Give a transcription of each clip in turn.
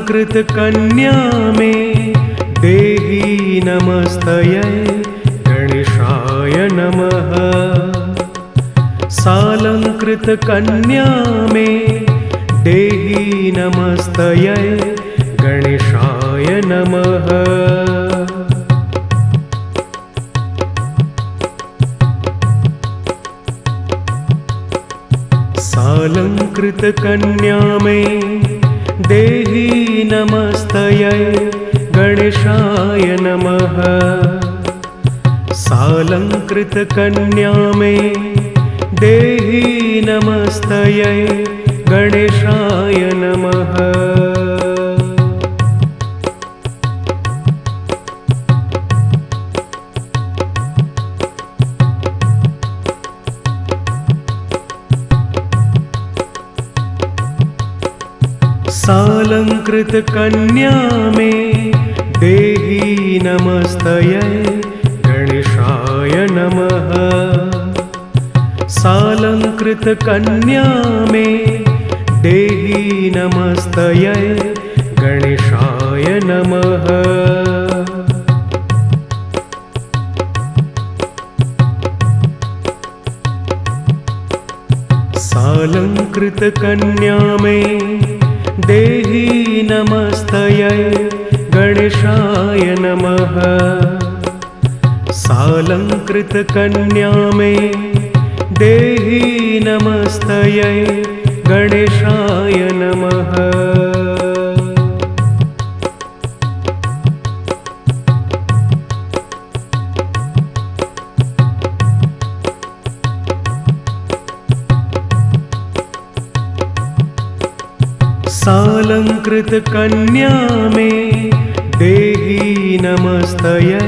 सालंकृत कन्या में देहि नमस्तये गणेशाय नमः। सालंकृत कन्या में देहि नमस्तये गणेशाय नमः। सालंकृत कन्या में देहि नमस्तये गणेशाय नमः। सालंकृत कन्या में देहि नमस्तये गणेशाय नमः। सालंकृत कन्या में देहि नमस्तये गणेशाय नमः। सालंकृत कन्या में देहि नमस्तये गणेशाय नमः। सालंकृत कन्या में देहि नमस्तये गणेशाय नमः। सालंकृत कन्या में देहि नमस्तये गणेशाय नमः। सालंकृत कन्या में देहि नमस्तये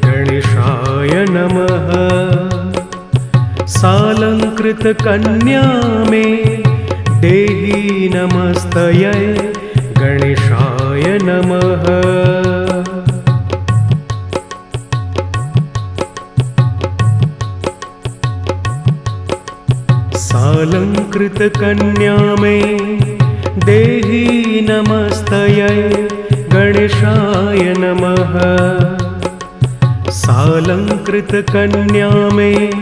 गणेशाय नमः। सालंकृत कन्या में देहि नमस्तये गणेशाय नमः। सालंकृत कन्या में देहि नमस्तये गणेशाय नमः। सालंकृत कन्या में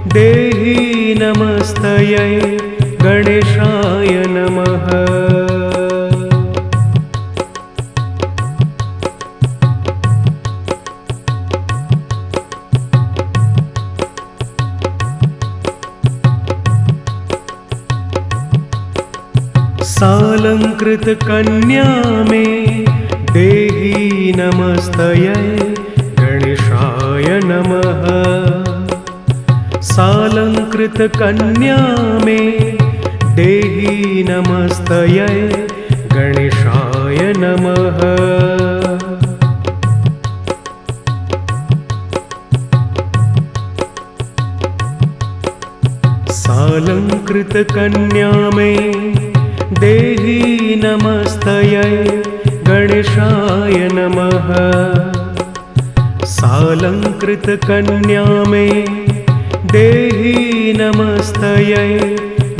देहि नमस्तये गणेशाय नमः। सालंकृत कन्या में देहि नमस्तये गणेशाय नमः। सालंकृत कन्या में देहि नमस्तये गणेशाय नमः। सालंकृत कन्या में देहि नमस्तये गणेशाय नमः। सालंकृत कन्या में देहि नमस्तये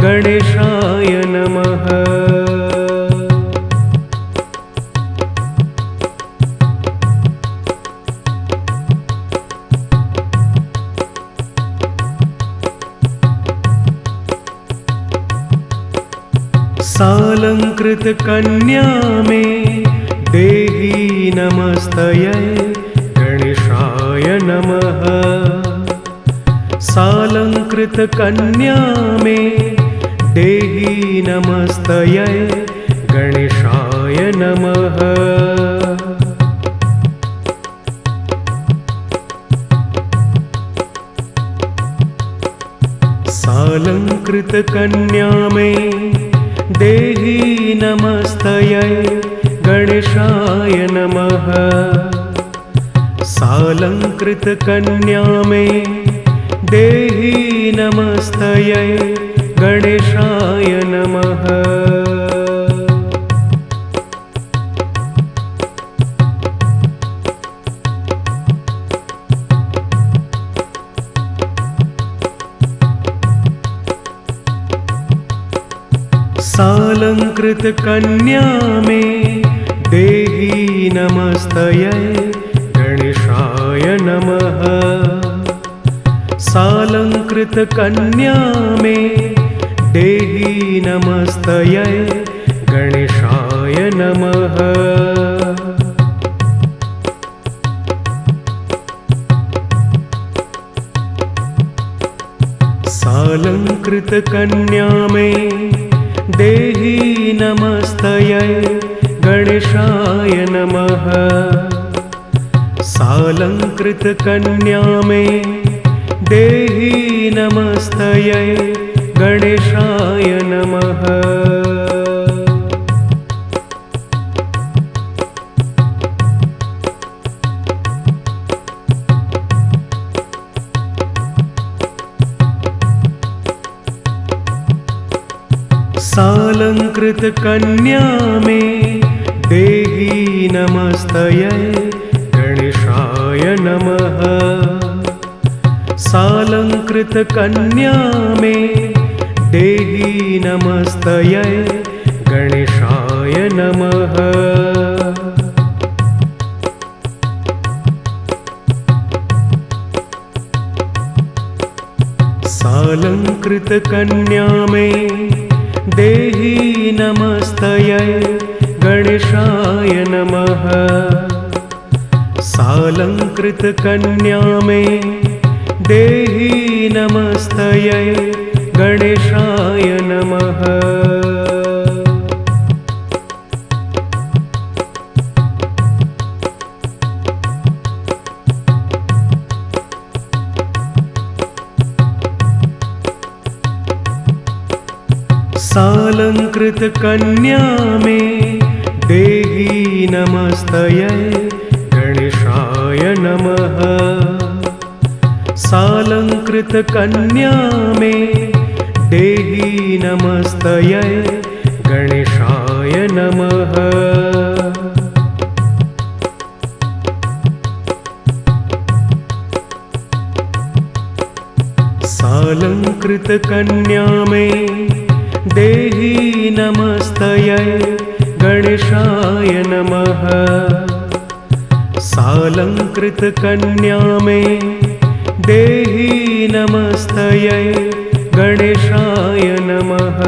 गणेशाय नमः। सालंकृत कन्या में देहि नमस्तये गणेशाय नमः। सालंकृत कन्या में देहि नमस्तये गणेशाय नमः। सालंकृत कन्या में देहि नमस्तये गणेशाय नमः। सालंकृत कन्या में देहि नमस्तये गणेशाय नमः। सालंकृत कन्या में नमस्तयै गणेशाय नमः। सालंकृतकन्या मे देहि नमस्तयै गणेशाय नमः। सालंकृतकन्या मे देहि नमस्तयै गणेशाय नमः। सालंकृतकन्या मे देहि नमस्तयै गणेशाय नमः। सालंकृतकन्या मे देहि नमस्तयै गणेशाय नमः। सालंकृतकन्या मे देहि नमस्तयै गणेशाय नमः। सालंकृतकन्या मे देहि नमस्तयै गणेशाय नमः। सालंकृतकन्या मे देहि नमस्तयै गणेशाय नमः। सालंकृतकन्या मे देहि नमस्तयै गणेशाय नमः। सालंकृतकन्या मे देहि नमस्तयै गणेशाय नमः। सालंकृतकन्या मे देहि नमस्तयै गणेशाय नमः। सालंकृतकन्या मे देहि नमस्तयै गणेशाय नमः।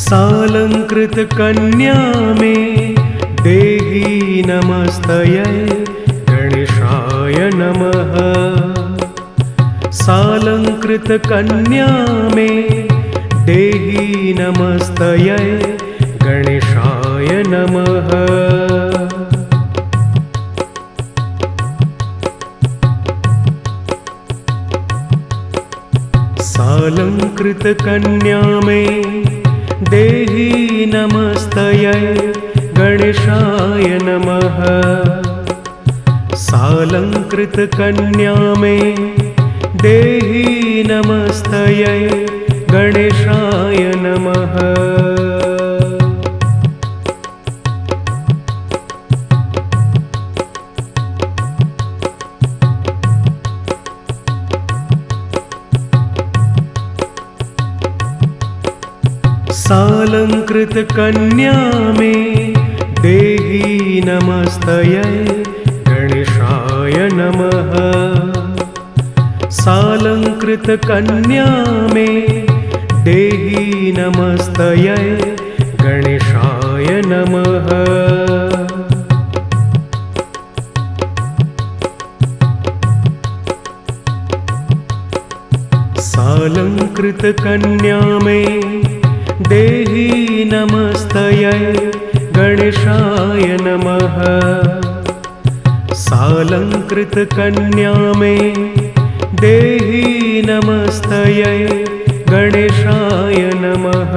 सालंकृतकन्या मे देहि नमस्तयै गणेशाय नमः। सालंकृतकन्या मे देहि नमस्तयै गणेशाय नमः। सालंकृतकन्या मे देहि नमस्तयै गणेशाय नमः। सालंकृतकन्या मे देहि नमस्तयै गणेशाय नमः। सालंकृतकन्या मे देहि नमस्तयै गणेशाय नमः। सालंकृतकन्या मे देहि नमस्तयै गणेशाय नमः। सालंकृतकन्या मे देहि नमस्तयै गणेशाय नमः। सालंकृतकन्या मे देहि नमस्तयै गणेशाय नमः।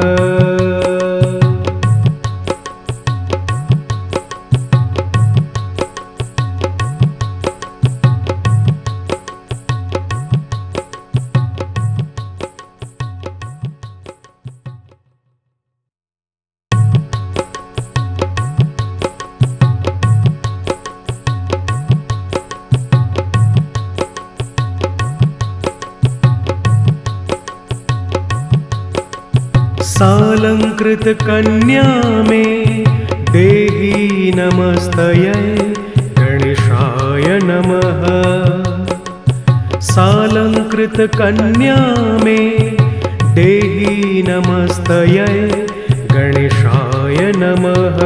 सालंकृतकन्या मे देहि नमस्तयै गणेशाय नमः। सालंकृतकन्या मे देहि नमस्तयै गणेशाय नमः।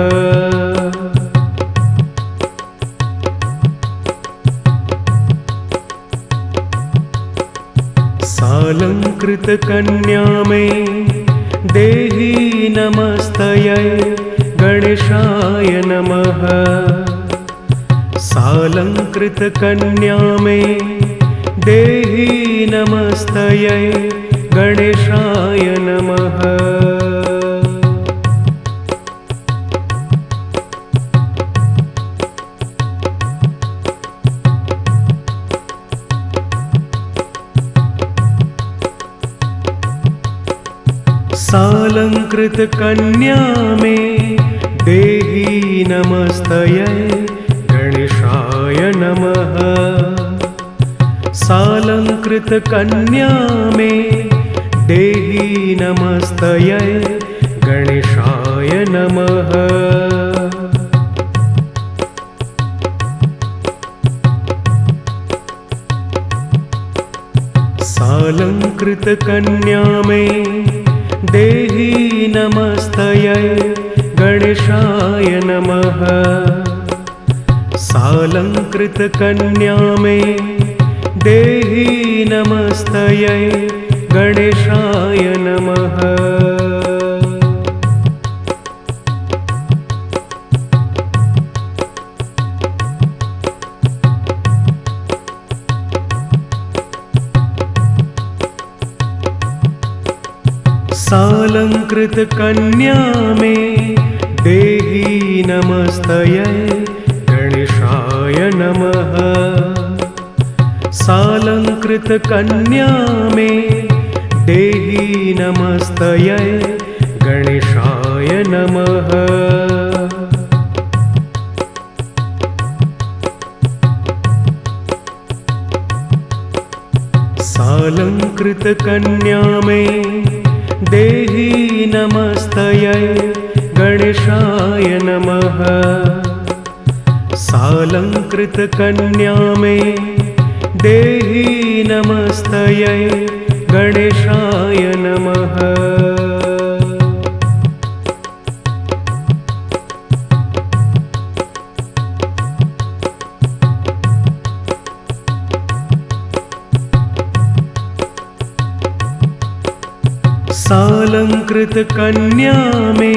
सालंकृतकन्या मे देहि नमस्तयै गणेशाय नमः। सालंकृतकन्या मे देहि नमस्तयै गणेशाय नमः। सालंकृतकन्या मे देहि नमस्तयै गणेशाय नमः। सालंकृतकन्या मे देहि नमस्तयै गणेशाय नमः। सालंकृतकन्या मे देहि नमस्तयै गणेशाय नमः। सालंकृतकन्या मे देहि नमस्तयै गणेशाय नमः। सालंकृतकन्या मे देहि नमस्तयै गणेशाय नमः। सालंकृतकन्या मे देहि नमस्तयै गणेशाय नमः। सालंकृतकन्या मे देहि नमस्तयै गणेशाय नमः। सालंकृतकन्या मे देहि नमस्तयै गणेशाय नमः। सालंकृतकन्या मे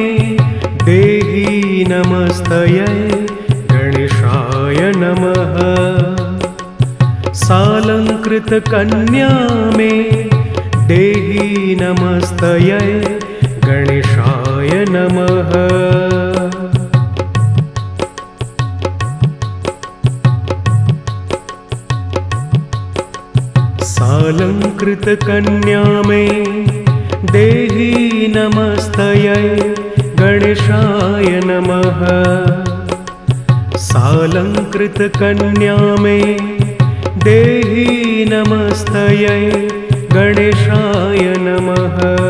देहि नमस्तयै गणेशाय नमः। सालंकृतकन्या मे देहि नमस्तयै गणेशाय नमः। सालंकृतकन्या मे देहि नमस्तयै गणेशाय नमः। सालंकृतकन्या मे देहि नमस्तयै गणेशाय नमः।